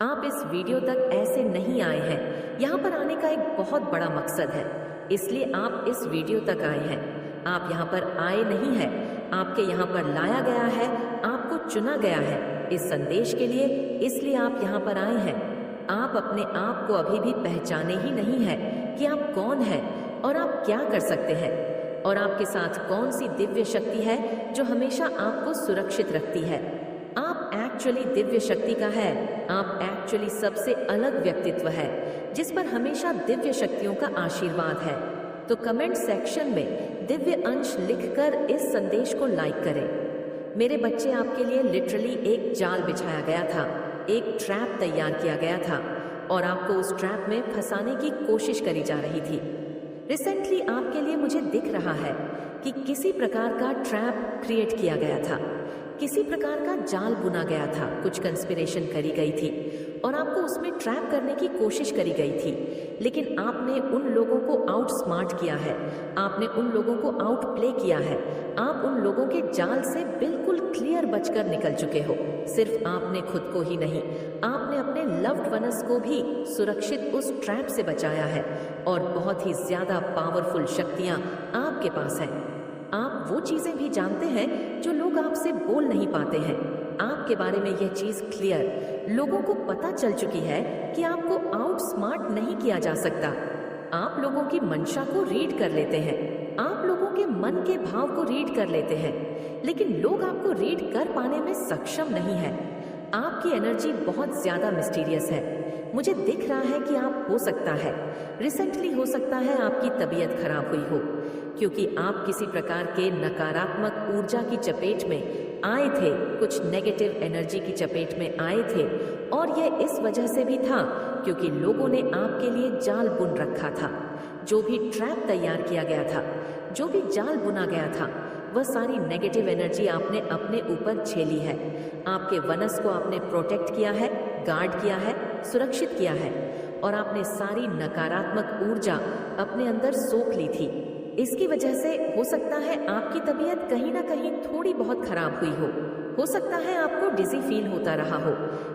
आप इस वीडियो तक ऐसे नहीं आए हैं। यहाँ पर आने का एक बहुत बड़ा मकसद है, इसलिए आप इस वीडियो तक आए हैं। आप यहाँ पर आए नहीं हैं, आपके यहाँ पर लाया गया है, आपको चुना गया है इस संदेश के लिए, इसलिए आप यहाँ पर आए हैं। आप अपने आप को अभी भी पहचाने ही नहीं है कि आप कौन हैं और आप क्या कर सकते हैं, और आपके साथ कौन सी दिव्य शक्ति है जो हमेशा आपको सुरक्षित रखती है। आप एक्चुअली दिव्य शक्ति का है, आप एक्चुअली सबसे अलग व्यक्तित्व है जिस पर हमेशा दिव्य शक्तियों का आशीर्वाद है। तो कमेंट सेक्शन में दिव्य अंश लिखकर इस संदेश को लाइक करें। मेरे बच्चे, आपके लिए लिटरली एक जाल बिछाया गया था, एक ट्रैप तैयार किया गया था और आपको उस ट्रैप में फंसाने की कोशिश करी जा रही थी। रिसेंटली आपके लिए मुझे दिख रहा है कि किसी प्रकार का ट्रैप क्रिएट किया गया था, किसी प्रकार का जाल बुना गया था, कुछ कंस्पिरेशन करी गई थी और आपको उसमें ट्रैप करने की कोशिश करी गई थी। लेकिन आपने उन लोगों को आउट स्मार्ट किया है, आपने उन लोगों को आउट प्ले किया है, आप उन लोगों के जाल से बिल्कुल क्लियर बचकर निकल चुके हो। सिर्फ आपने खुद को ही नहीं, आपने अपने लव्ड वंस को भी सुरक्षित उस ट्रैप से बचाया है और बहुत ही ज्यादा पावरफुल शक्तियां आपके पास हैं। आप वो चीजें भी जानते हैं जो लोग आपसे बोल नहीं पाते हैं। आपके बारे में यह चीज क्लियर लोगों को पता चल चुकी है कि आपको आउट स्मार्ट नहीं किया जा सकता। आप लोगों की मंशा को रीड कर लेते हैं, आप लोगों के मन के भाव को रीड कर लेते हैं, लेकिन लोग आपको रीड कर पाने में सक्षम नहीं है। आपकी एनर्जी बहुत ज्यादा मिस्टीरियस है। मुझे दिख रहा है कि आप, हो सकता है रिसेंटली, हो सकता है आपकी तबीयत खराब हुई हो, क्योंकि आप किसी प्रकार के नकारात्मक ऊर्जा की चपेट में आए थे, कुछ नेगेटिव एनर्जी की चपेट में आए थे। और यह इस वजह से भी था क्योंकि लोगों ने आपके लिए जाल बुन रखा था। जो भी ट्रैप तैयार किया गया था, जो भी जाल बुना गया था, वह सारी नेगेटिव एनर्जी आपने अपने ऊपर झेली है। आपके वनस को आपने प्रोटेक्ट किया है, गार्ड किया है, सुरक्षित किया है और आपने सारी नकारात्मक ऊर्जा अपने अंदर सोख ली थी। इसकी वजह से हो सकता है आपकी तबीयत कहीं ना कहीं थोड़ी बहुत खराब हुई हो सकता है आपको डिजी फील होता रहा हो,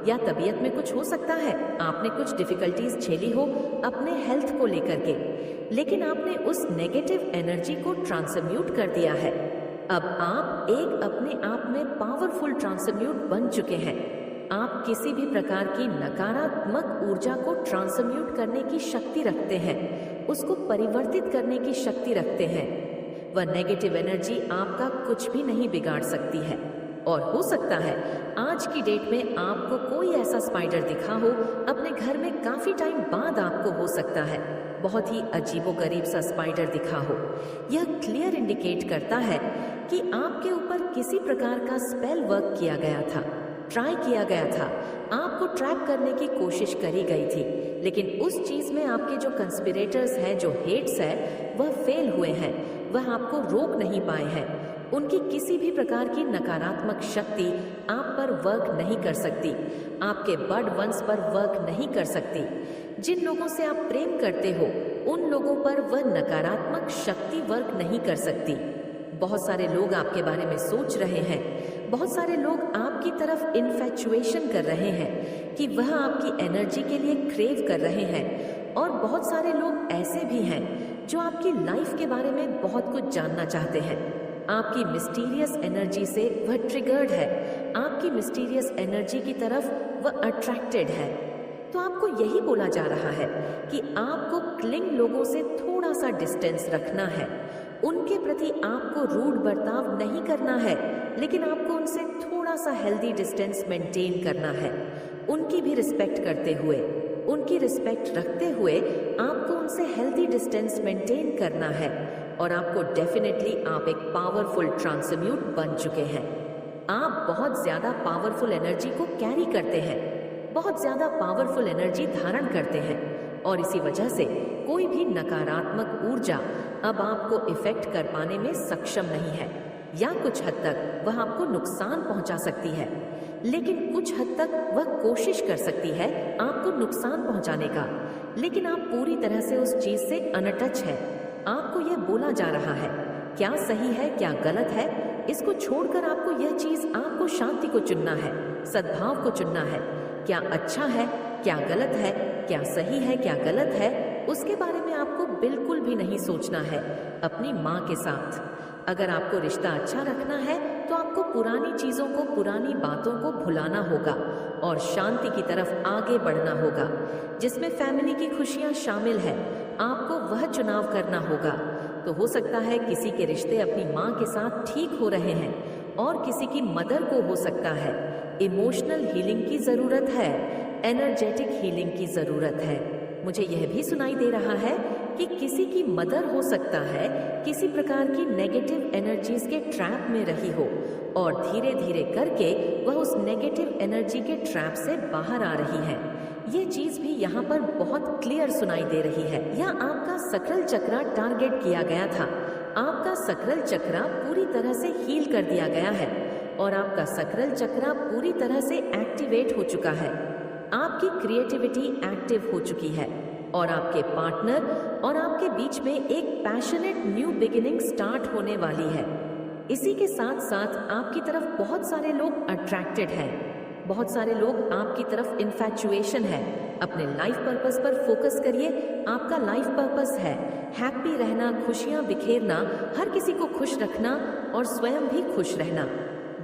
या तबीयत में कुछ हो सकता है आपने कुछ डिफिकल्टीज झेली हो अपने हेल्थ को लेकर के, लेकिन आपने उस नेगेटिव एनर्जी को ट्रांसम्यूट कर दिया है। अब आप एक अपने आप में पावरफुल ट्रांसम्यूट बन चुके हैं। आप किसी भी प्रकार की नकारात्मक ऊर्जा को ट्रांसम्यूट करने की शक्ति रखते हैं, उसको परिवर्तित करने की शक्ति रखते हैं। वह नेगेटिव एनर्जी आपका कुछ भी नहीं बिगाड़ सकती है। और हो सकता है आज की डेट में आपको कोई ऐसा स्पाइडर दिखा हो अपने घर में, काफी टाइम बाद आपको हो सकता है बहुत ही अजीबोगरीब सा स्पाइडर दिखा हो। यह क्लियर इंडिकेट करता है कि आपके ऊपर किसी प्रकार का स्पेल वर्क किया गया था, ट्राई किया गया था, आपको ट्रैप करने की कोशिश करी गई थी, लेकिन उस चीज में आपके जो कंस्पिरेटर्स हैं, जो हेट्स है, वह फेल हुए हैं, वह आपको रोक नहीं पाए हैं। उनकी किसी भी प्रकार की नकारात्मक शक्ति आप पर वर्क नहीं कर सकती, आपके बर्ड वंस पर वर्क नहीं कर सकती। जिन लोगों से आप प्रेम करते हो उन लोगों पर वह नकारात्मक शक्ति वर्क नहीं कर सकती। बहुत सारे लोग आपके बारे में सोच रहे हैं, बहुत सारे लोग आपकी तरफ इन्फैचुएशन कर रहे हैं कि वह आपकी एनर्जी के लिए क्रेव कर रहे हैं, और बहुत सारे लोग ऐसे भी हैं जो आपकी लाइफ के बारे में बहुत कुछ जानना चाहते हैं। आपकी मिस्टीरियस एनर्जी से वह ट्रिगर्ड है, आपकी मिस्टीरियस एनर्जी की तरफ वह अट्रैक्टेड है। तो आपको यही बोला जा रहा है कि आपको क्लिंग लोगों से थोड़ा सा डिस्टेंस रखना है, उनके प्रति आपको रूड बर्ताव नहीं करना है, लेकिन आपको उनसे थोड़ा सा हेल्दी डिस्टेंस मेंटेन करना है। उनकी भी रिस्पेक्ट करते हुए, उनकी रिस्पेक्ट रखते हुए आपको उनसे हेल्दी डिस्टेंस मेंटेन करना है। और आपको डेफिनेटली, आप एक पावरफुल ट्रांसम्यूट बन चुके हैं। आप बहुत ज्यादा पावरफुल एनर्जी को कैरी करते हैं, बहुत ज्यादा पावरफुल एनर्जी धारण करते हैं, और इसी वजह से कोई भी नकारात्मक ऊर्जा अब आपको इफेक्ट कर पाने में सक्षम नहीं है, या कुछ हद तक वह आपको नुकसान पहुंचा सकती है, लेकिन कुछ हद तक वह कोशिश कर सकती है आपको नुकसान पहुंचाने का, लेकिन आप पूरी तरह से उस चीज से अनटच है। आपको यह बोला जा रहा है क्या सही है क्या गलत है, इसको छोड़कर आपको यह चीज, आपको शांति को चुनना है, सद्भाव को चुनना है, क्या अच्छा है, क्या गलत है, क्या सही है, क्या गलत है, उसके बारे में आपको बिल्कुल भी नहीं सोचना है। अपनी माँ के साथ अगर आपको रिश्ता अच्छा रखना है तो आपको पुरानी चीज़ों को, पुरानी बातों को भुलाना होगा और शांति की तरफ आगे बढ़ना होगा, जिसमें फैमिली की खुशियाँ शामिल है। आपको वह चुनाव करना होगा। तो हो सकता है किसी के रिश्ते अपनी माँ के साथ ठीक हो रहे हैं और किसी की मदर को हो सकता है इमोशनल हीलिंग की ज़रूरत है, एनर्जेटिक हीलिंग की ज़रूरत है। मुझे यह भी सुनाई दे रहा है कि किसी की मदर हो सकता है किसी प्रकार की नेगेटिव एनर्जीज के ट्रैप में रही हो और धीरे धीरे करके वह उस नेगेटिव एनर्जी के ट्रैप से बाहर आ रही है। ये चीज भी यहाँ पर बहुत क्लियर सुनाई दे रही है। या आपका सकरल चक्रा टारगेट किया गया था, आपका सकरल चक्रा पूरी तरह से हील कर दिया गया है और आपका सकरल चक्रा पूरी तरह से एक्टिवेट हो चुका है। आपकी क्रिएटिविटी एक्टिव हो चुकी है और आपके पार्टनर और आपके बीच में एक पैशनेट न्यू बिगिनिंग स्टार्ट होने वाली है। इसी के साथ साथ आपकी तरफ बहुत सारे लोग अट्रैक्टेड हैं, बहुत सारे लोग आपकी तरफ इन्फैचुएशन है। अपने लाइफ पर्पस पर फोकस करिए। आपका लाइफ पर्पस है हैप्पी रहना, खुशियां बिखेरना, हर किसी को खुश रखना और स्वयं भी खुश रहना।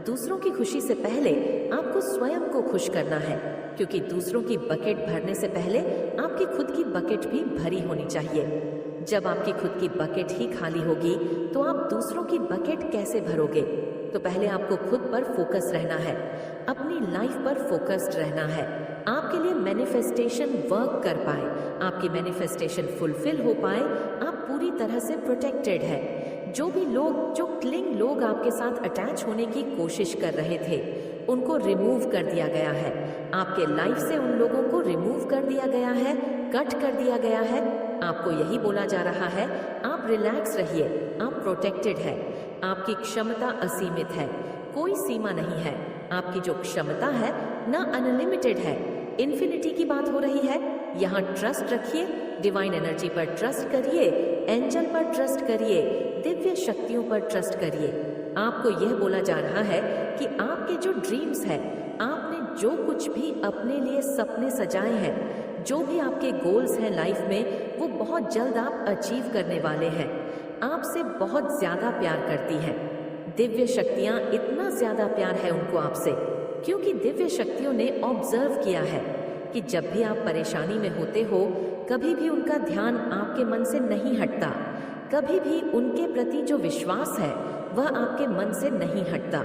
दूसरों की खुशी से पहले आपको स्वयं को खुश करना है, क्योंकि दूसरों की बकेट भरने से पहले आपकी खुद की बकेट भी भरी होनी चाहिए। जब आपकी खुद की बकेट ही खाली होगी तो आप दूसरों की बकेट कैसे भरोगे? तो पहले आपको खुद पर फोकस रहना है, अपनी लाइफ पर फोकस्ड रहना है। आपके लिए मैनिफेस्टेशन वर्क कर पाए, आपकी मैनिफेस्टेशन फुलफिल हो पाए, आप पूरी तरह से प्रोटेक्टेड है। जो भी लोग, जो क्लिंग लोग आपके साथ अटैच होने की कोशिश कर रहे थे, उनको रिमूव कर दिया गया है। आपके लाइफ से उन लोगों को रिमूव कर दिया गया है, कट कर दिया गया है। आपको यही बोला जा रहा है, आप रिलैक्स रहिए, आप प्रोटेक्टेड है। आपकी क्षमता असीमित है, कोई सीमा नहीं है। आपकी जो क्षमता है ना अनलिमिटेड है, इन्फिनिटी की बात हो रही है। यहाँ ट्रस्ट रखिए, डिवाइन एनर्जी पर ट्रस्ट करिए, एंजल पर ट्रस्ट करिए, दिव्य शक्तियों पर ट्रस्ट करिए। आपको यह बोला जा रहा है कि आपके जो ड्रीम्स है, आपने जो कुछ भी अपने लिए सपने सजाए हैं, जो भी आपके गोल्स हैं लाइफ में, वो बहुत जल्द आप अचीव करने वाले हैं। आपसे बहुत ज्यादा प्यार करती हैं दिव्य शक्तियां, इतना ज्यादा प्यार है उनको आपसे, क्योंकि दिव्य शक्तियों ने ऑब्जर्व किया है कि जब भी आप परेशानी में होते हो, कभी भी उनका ध्यान आपके मन से नहीं हटता, कभी भी उनके प्रति जो विश्वास है वह आपके मन से नहीं हटता।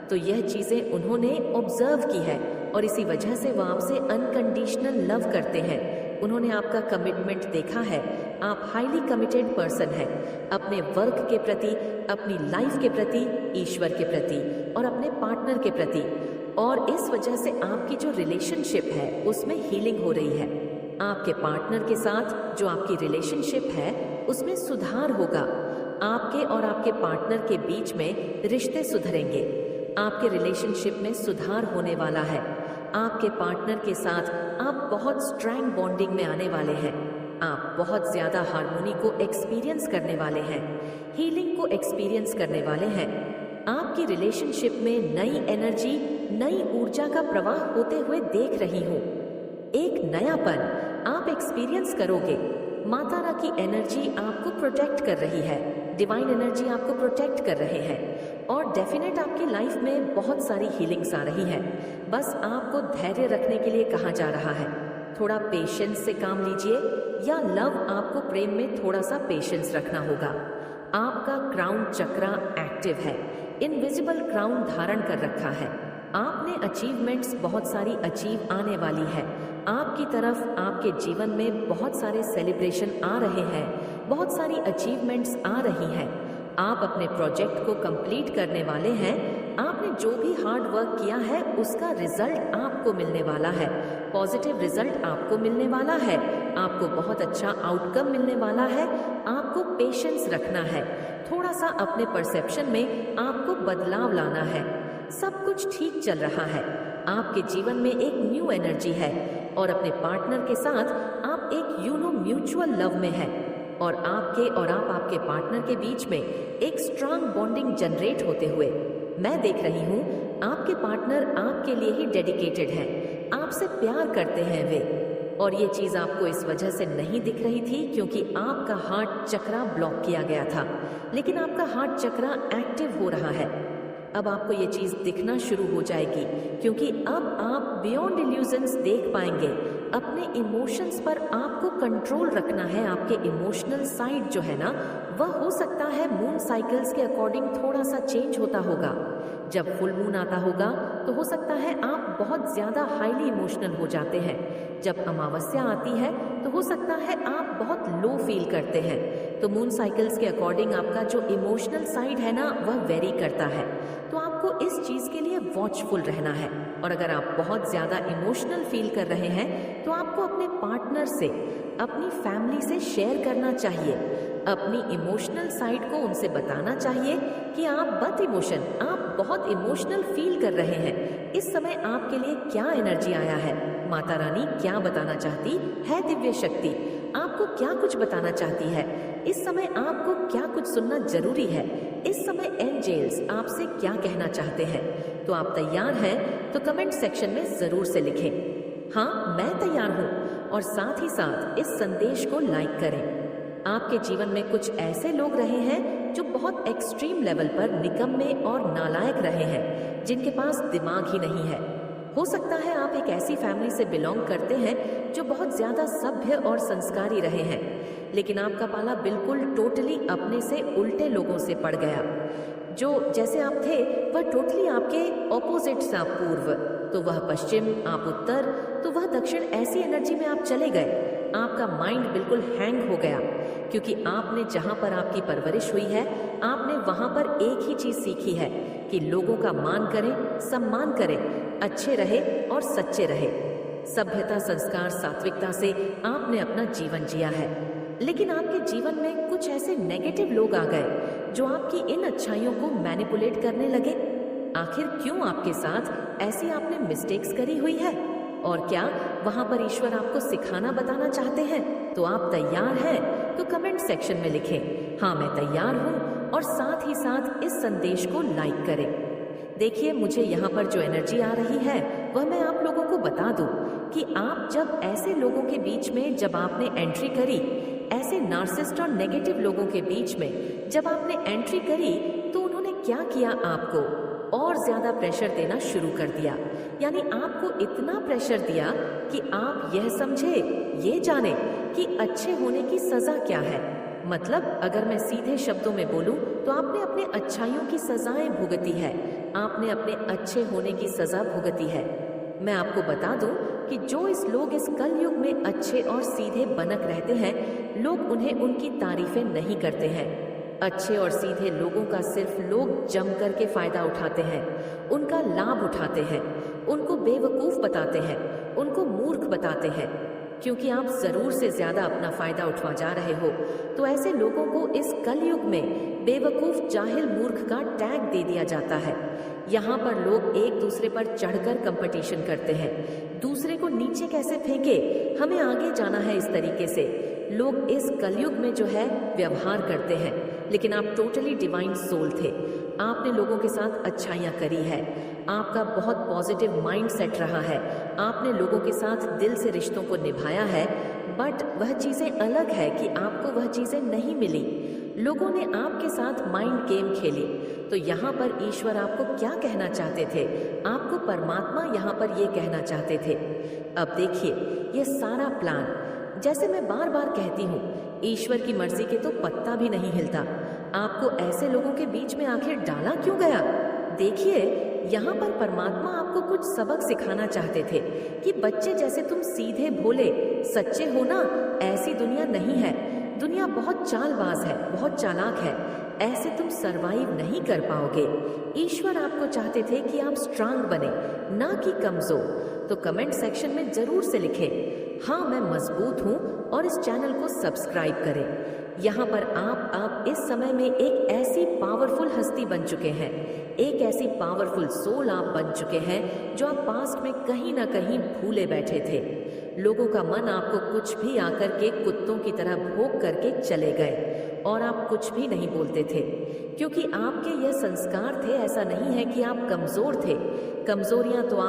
तो यह चीजें उन्होंने ऑब्जर्व की है और इसी वजह से वह आपसे अनकंडीशनल लव करते हैं। उन्होंने आपका कमिटमेंट देखा है, आप हाईली कमिटेड पर्सन हैं, अपने वर्क के प्रति, अपनी लाइफ के प्रति, ईश्वर के प्रति और अपने पार्टनर के प्रति। और इस वजह से आपकी जो रिलेशनशिप है उसमें हीलिंग हो रही है। आपके पार्टनर के साथ जो आपकी रिलेशनशिप है उसमें सुधार होगा। आपके और आपके पार्टनर के बीच में रिश्ते सुधरेंगे, आपके रिलेशनशिप में सुधार होने वाला है। आपके पार्टनर के साथ आप बहुत स्ट्रॉन्ग बॉन्डिंग में आने वाले हैं। आप बहुत ज्यादा हार्मोनी को एक्सपीरियंस करने वाले हैं, हीलिंग को एक्सपीरियंस करने वाले हैं। आपकी रिलेशनशिप में नई एनर्जी, नई ऊर्जा का प्रवाह होते हुए देख रही हूँ। एक नयापन आप एक्सपीरियंस करोगे। माता रानी की एनर्जी आपको प्रोटेक्ट कर रही है, डिवाइन एनर्जी आपको प्रोटेक्ट कर रहे हैं और डेफिनेट आपकी लाइफ में बहुत सारी हीलिंग्स आ रही है। बस आपको धैर्य रखने के लिए कहा जा रहा है। थोड़ा पेशेंस से काम लीजिए, या लव आपको प्रेम में थोड़ा सा पेशेंस रखना होगा। आपका क्राउन चक्रा एक्टिव है, इनविजिबल क्राउन धारण कर रखा है। आपने अचीवमेंट्स बहुत सारी अचीव आने वाली है। आपकी तरफ आपके जीवन में बहुत सारे सेलिब्रेशन आ रहे हैं, बहुत सारी अचीवमेंट्स आ रही हैं। आप अपने प्रोजेक्ट को कंप्लीट करने वाले हैं। आपने जो भी हार्ड वर्क किया है उसका रिजल्ट आपको मिलने वाला है, पॉजिटिव रिजल्ट आपको मिलने वाला है, आपको बहुत अच्छा आउटकम मिलने वाला है। आपको पेशेंस रखना है, थोड़ा सा अपने परसेप्शन में आपको बदलाव लाना है। सब कुछ ठीक चल रहा है, आपके जीवन में एक न्यू एनर्जी है और अपने पार्टनर के साथ आप एक म्यूचुअल लव में है और आपके और आपके पार्टनर के बीच में एक स्ट्रांग बॉन्डिंग जनरेट होते हुए मैं देख रही हूँ। आपके पार्टनर आपके लिए ही डेडिकेटेड है, आपसे प्यार करते हैं वे। और ये चीज़ आपको इस वजह से नहीं दिख रही थी क्योंकि आपका हार्ट चक्रा ब्लॉक किया गया था, लेकिन आपका हार्ट चक्रा एक्टिव हो रहा है। अब आपको ये चीज़ दिखना शुरू हो जाएगी क्योंकि अब आप बियॉन्ड इल्यूजन्स देख पाएंगे। अपने इमोशंस पर आपको कंट्रोल रखना है। आपके इमोशनल साइड जो है ना, वह हो सकता है मून साइकिल्स के अकॉर्डिंग थोड़ा सा चेंज होता होगा। जब फुल मून आता होगा तो हो सकता है आप बहुत ज़्यादा हाईली इमोशनल हो जाते हैं। जब अमावस्या आती है तो हो सकता है आप बहुत लो फील करते हैं। तो मून साइकिल्स के अकॉर्डिंग आपका जो इमोशनल साइड है ना, वह वेरी करता है। तो आपको इस चीज़ के लिए वॉचफुल रहना है। और अगर आप बहुत ज़्यादा इमोशनल फील कर रहे हैं तो आपको अपने पार्टनर से, अपनी फैमिली से शेयर करना चाहिए। अपनी इमोशनल साइड को उनसे बताना चाहिए कि आप बहुत इमोशनल फील कर रहे हैं। इस समय आपके लिए क्या एनर्जी आया है, माता रानी क्या बताना चाहती है, दिव्य शक्ति आपको क्या कुछ बताना चाहती है, इस समय आपको क्या कुछ सुनना जरूरी है, इस समय एंजेल्स आपसे क्या कहना चाहते हैं। तो आप तैयार हैं तो कमेंट सेक्शन में जरूर से लिखें, हाँ मैं तैयार हूँ, और साथ ही साथ इस संदेश को लाइक करें। आपके जीवन में कुछ ऐसे लोग रहे हैं जो बहुत एक्सट्रीम लेवल पर निकम्मे और नालायक रहे हैं, जिनके पास दिमाग ही नहीं है। हो सकता है आप एक ऐसी फैमिली से बिलोंग करते हैं जो बहुत ज्यादा सभ्य और संस्कारी रहे हैं, लेकिन आपका पाला बिल्कुल टोटली अपने से उल्टे लोगों से पड़ गया। जो जैसे आप थे वह टोटली आपके ऑपोजिट सा पूर्व, तो वह पश्चिम, आप उत्तर, तो वह दक्षिण। ऐसी एनर्जी में आप चले गए। आपका माइंड बिल्कुल हैंग हो गया क्योंकि आपने जहां पर आपकी परवरिश हुई है, आपने वहां पर एक ही चीज सीखी है कि लोगों का मान करें, सम्मान करें, अच्छे रहे और सच्चे रहे। सभ्यता, संस्कार, सात्विकता से आपने अपना जीवन जिया है। लेकिन आपके जीवन में कुछ ऐसे नेगेटिव लोग आ गए जो आपकी इन अच्छाइयों को मैनिपुलेट करने लगे। आखिर क्यों आपके साथ ऐसी आपने मिस्टेक्स करी हुई है, और क्या वहां पर ईश्वर आपको सिखाना बताना चाहते हैं? तो आप तैयार हैं तो कमेंट सेक्शन में लिखें, हाँ मैं तैयार हूँ, और साथ ही साथ इस संदेश को लाइक करें। देखिए, मुझे यहाँ पर जो एनर्जी आ रही है वह मैं आप लोगों को बता दूं कि आप जब ऐसे लोगों के बीच में जब आपने एंट्री करी, ऐसे नार्सिसिस्ट और नेगेटिव लोगों के बीच में जब आपने एंट्री करी, तो उन्होंने क्या किया, आपको और ज्यादा प्रेशर देना शुरू कर दिया। यानी आपको इतना प्रेशर दिया कि आप यह समझे, ये जाने कि अच्छे होने की सजा क्या है। मतलब अगर मैं सीधे शब्दों में बोलूं तो आपने अपने अच्छाइयों की सजाएं भुगती है, आपने अपने अच्छे होने की सजा भुगती है। मैं आपको बता दूं कि जो लोग इस कलयुग में अच्छे और सीधे बनक रहते हैं, लोग उन्हें उनकी तारीफें नहीं करते हैं। अच्छे और सीधे लोगों का सिर्फ लोग जम करके फायदा उठाते हैं, उनका लाभ उठाते हैं, उनको बेवकूफ बताते हैं, उनको मूर्ख बताते हैं। क्योंकि आप जरूर से ज्यादा अपना फायदा उठवा जा रहे हो, तो ऐसे लोगों को इस कलयुग में बेवकूफ, जाहिल, मूर्ख का टैग दे दिया जाता है। यहाँ पर लोग एक दूसरे पर चढ़कर कंपटीशन करते हैं, दूसरे को नीचे कैसे फेंके, हमें आगे जाना है, इस तरीके से लोग इस कलयुग में जो है व्यवहार करते हैं। लेकिन आप टोटली डिवाइन सोल थे, आपने लोगों के साथ अच्छाइयाँ करी है, आपका बहुत पॉजिटिव माइंड सेट रहा है, आपने लोगों के साथ दिल से रिश्तों को निभाया है। बट वह चीज़ें अलग है कि आपको वह चीज़ें नहीं मिली, लोगों ने आपके साथ माइंड गेम खेली। तो यहाँ पर ईश्वर आपको क्या कहना चाहते थे, आपको परमात्मा यहाँ पर ये कहना चाहते थे। अब देखिए, ये सारा प्लान, जैसे मैं बार बार कहती हूँ, ईश्वर की मर्जी के तो पत्ता भी नहीं हिलता। आपको ऐसे लोगों के बीच में आखिर डाला क्यों गया? देखिए, यहाँ पर परमात्मा आपको कुछ सबक सिखाना चाहते थे कि बच्चे जैसे तुम सीधे, भोले, सच्चे हो ना, ऐसी दुनिया नहीं है। दुनिया बहुत चालबाज है, बहुत चालाक है, ऐसे तुम सरवाइव नहीं कर पाओगे। ईश्वर आपको चाहते थे कि आप स्ट्रांग बने, ना कि कमजोर। तो कमेंट सेक्शन में जरूर से लिखें, हाँ मैं मजबूत हूँ, और इस चैनल को सब्सक्राइब करें। यहाँ पर आप इस समय में एक ऐसी पावरफुल हस्ती बन चुके हैं, एक ऐसी पावरफुल सोल आप बन चुके हैं जो आप पास्ट में कहीं ना कहीं भूले बैठे थे। लोगों का मन आपको कुछ भी आकर के कुत्तों की तरह भोंक करके चले गए, और आप कुछ भी नहीं बोलते थे क्योंकि आपके यह संस्कार थे। ऐसा नहीं है कि आप कमजोर थे, कमजोरियां तो आप